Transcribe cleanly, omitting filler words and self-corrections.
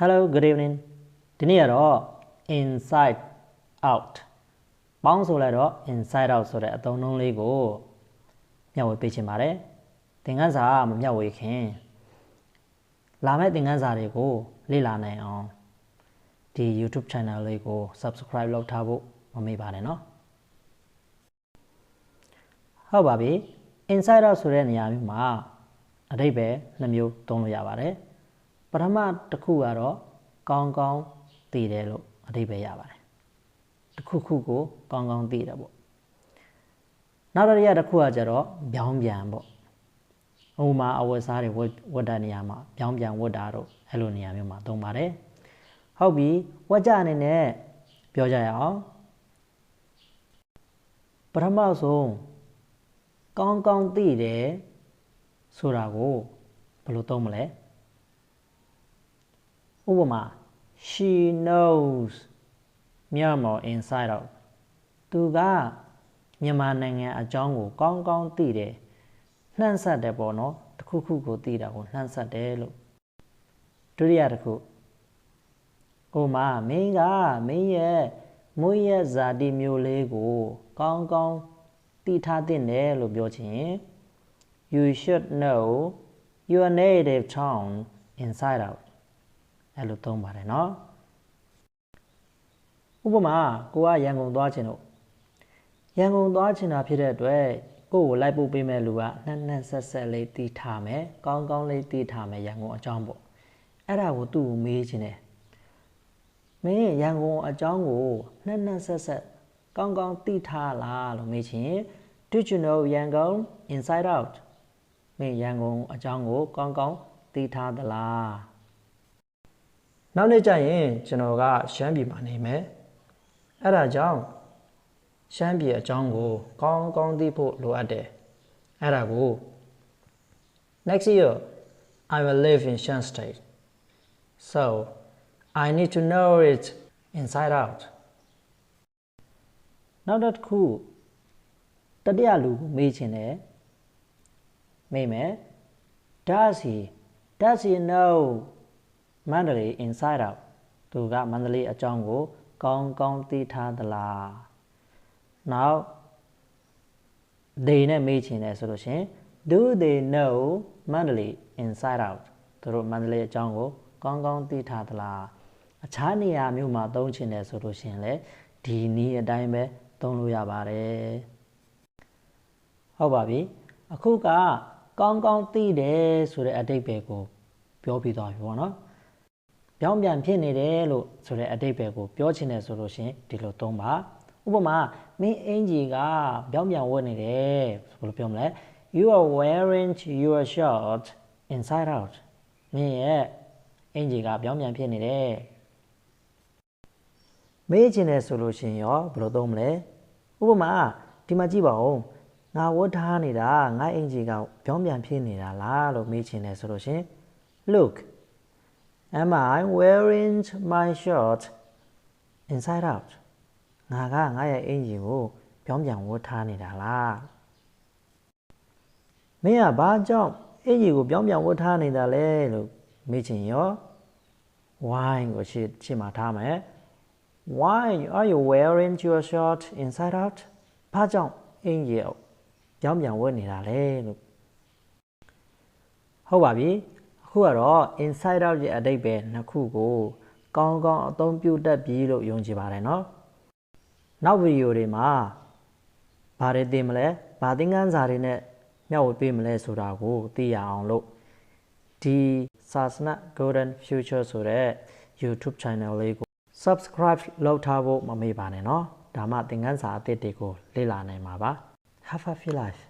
Hello, good evening. ဒီနေ့ကတော့ inside out ပေါင်းဆိုလိုက်တော့ inside out ဆိုတဲ့အသုံးအနှုန်းလေးကိုမျှဝေပေးချင်ပါတယ်သင်ခန်းစာမမျှဝေခင်လာမယ့်သင်ခန်းစာတွေကိုလေ့လာနိုင်အောင်ဒီ YouTube channel လေးကို subscribe လုပ်ထားဖို့မမေ့ပါနဲ့နော်ဟုတ်ပါပြီ inside out ဆိုတဲ့နေရာမျိုးမှာအဓိပ္ပာယ်နှစ်မျိုးသုံးလို့ရပါတယ်ပထမတစ်ခုကတော့ကောင်းကောင်းသိတယ်လို့အဓိပ္ပာယ်ရပါတယ်တစ်ခုခုကိုကောင်းကောင်းသိတယ်ပေါ့နောက်တစ်ခုကကျတော့ပြောင်းပြန်ပေါ့ဟိုမှာအဝတ်စားတွေဝတ်တဲ့နေရာမှာပြောင်းပြန်ဝတ်တာတော့အဲ့လိုနေရာမျိုးမှာသုံးပါတယ်ဟုတ်ပြီဝတ်ကြအနေနဲ့ပြောကြရအောင်ပထမဆုံးကောင်းကောင်းသိတယ်ဆိုတာကိုဘယ်လိုသုံးမလဲဥပမာ she knows Myanmar inside out သူကမြန်မာနိုင်ငံအကြောင်းကိုကောင်းကောင်းသိတယ်နှံ့ဆက်တယ်ပေါ့နော်တစ်ခုခုကိုသိတာကိုနှံ့ဆက်တယ်လို့ဒုတိယတစ်ခုဥပမာမင်းကမင်းရဲ့မွေးရဇာတိမျိုးလေးကိုကောင်းကောင်းသိထားသင့်တယ်လို့ပြောချင် you should know your native town inside out အဲ့လိုသုံးပါတယ်နော်ဥပမာကိုကရန်ကုန်သွားချင်လို့ရန်ကုန်သွားချင်တာဖြစ်တဲ့အတွက်ကိုကိုလိုက်ပို့ပေးမဲ့လူကနှံ့ဆက်ဆက်လေးသိထားမယ်ကောင်းကောင်းလေးသိထားမယ်ရန်ကုန်အကြောင်းပေါ့အဲ့ဒါကိုသူ့ကိုမေးချင်တယ်မင်းရန်ကုန်အကြောင်းကိုနှံ့ဆက်ဆက်ကောင်းကောင်းသိထားလားလို့မေးချင် Did you know Yangon inside out မင်းရန်ကုန်အကြောင်းကိုကောင်းကောင်းသိထားသလားနောက်နေ့ကျရင်ကျွန်တော်ကရှမ်းပြည်မှာနေမယ်အဲ့ဒါကြောင့်ရှမ်းပြည်အကြောင်းကိုကောင်းကောင်းသိဖို့လိုအပ်တယ်အဲ့ဒါကို next year I will live in Shan State so I need to know it inside out နောက်တစ်ခုတတိယလူကိုမေးချင်တယ်မေးမယ် does he know Mandalay inside out သူကမန္တလေးအကြောင်းကိုကောင်းကောင်းသိထားသလား now they နဲ့မေးချင်တယ်ဆိုလို့ရှင် do they know Mandalay inside out သူတို့မန္တလေးအကြောင်းကိုကောင်းကောင်းသိထားသလားအခြားနေရာမျိုးမှာသုံးချင်တယ်ဆိုလို့ရှင်လေဒီနည်းအတိုင်းပဲသုံးလို့ရပါတယ်ဟုတ်ပါပြီအခုကကောင်းကောင်းသိတယ်ဆိုတဲ့အဓိပ္ပာယ်ကိုပြောပြသွားပြီပေါ့နော်ပြောင်းပြန်ဖြစ်နေတယ်လို့ဆိုတဲ့အဓိပ္ပာယ်ကိုပြောချင်တယ်ဆိုလို့ရှင်ဒီလိုသုံးပါဥပမာမင်းအင်ဂျီကပြောင်းပြန်ဝတ်နေတယ်ဘယ်လိုပြောမလဲ you are wearing your shirt inside out မင်းရဲ့အင်ဂျီကပြောင်းပြန်ဖြစ်နေတယ်မေးချင်တယ်ဆိုလို့ရှင်ရောဘယ်လိုသုံးမလဲဥပမာဒီမှာကြည့်ပါဦးငါဝတ်ထားနေတာငါအင်ဂျီကပြောင်းပြန်ဖြစ်နေတာလားလို့မေးချင်တယ်ဆိုလို့ရှင် look am I wearing my shirt inside out ငါရဲ့အင်ဂျီကိုပြောင်းပြန်ဝတ်ထားနေတာလားမင်းကဘာကြောင့်အင်ဂျီကိုပြောင်းပြန်ဝတ်ထားနေတာလဲလို့မေးချင်ရော why ကိုရှေ့မှာထားမယ် why are you wearing your shirt inside out ဘာကြောင့်အင်ဂျီကိုပြောင်းပြန်ဝတ်နေတာလဲလို့ဟုတ်ပါပြီအခုကတော့ inside out ရဲ့အဓိပ္ပာယ်နှစ်ခုကိုကောင်းကောင်းအသုံးပြုတတ်ပြီလို့ယုံကြည်ပါတယ်နော်နောက်ဗီဒီယိုတွေမှာဘာတွေသင်မလဲဘာသင်ခန်းစာတွေနဲ့မျှဝေပေးမလဲဆိုတာကိုသိရအောင်လို့ဒီ Sasana Golden Future ဆိုတဲ့ YouTube channel လေးကို subscribe လုပ်ထားဖို့မမေ့ပါနဲ့နော်ဒါမှသင်ခန်းစာအသစ်တွေကိုလေ့လာနိုင်မှာပါHave a feel life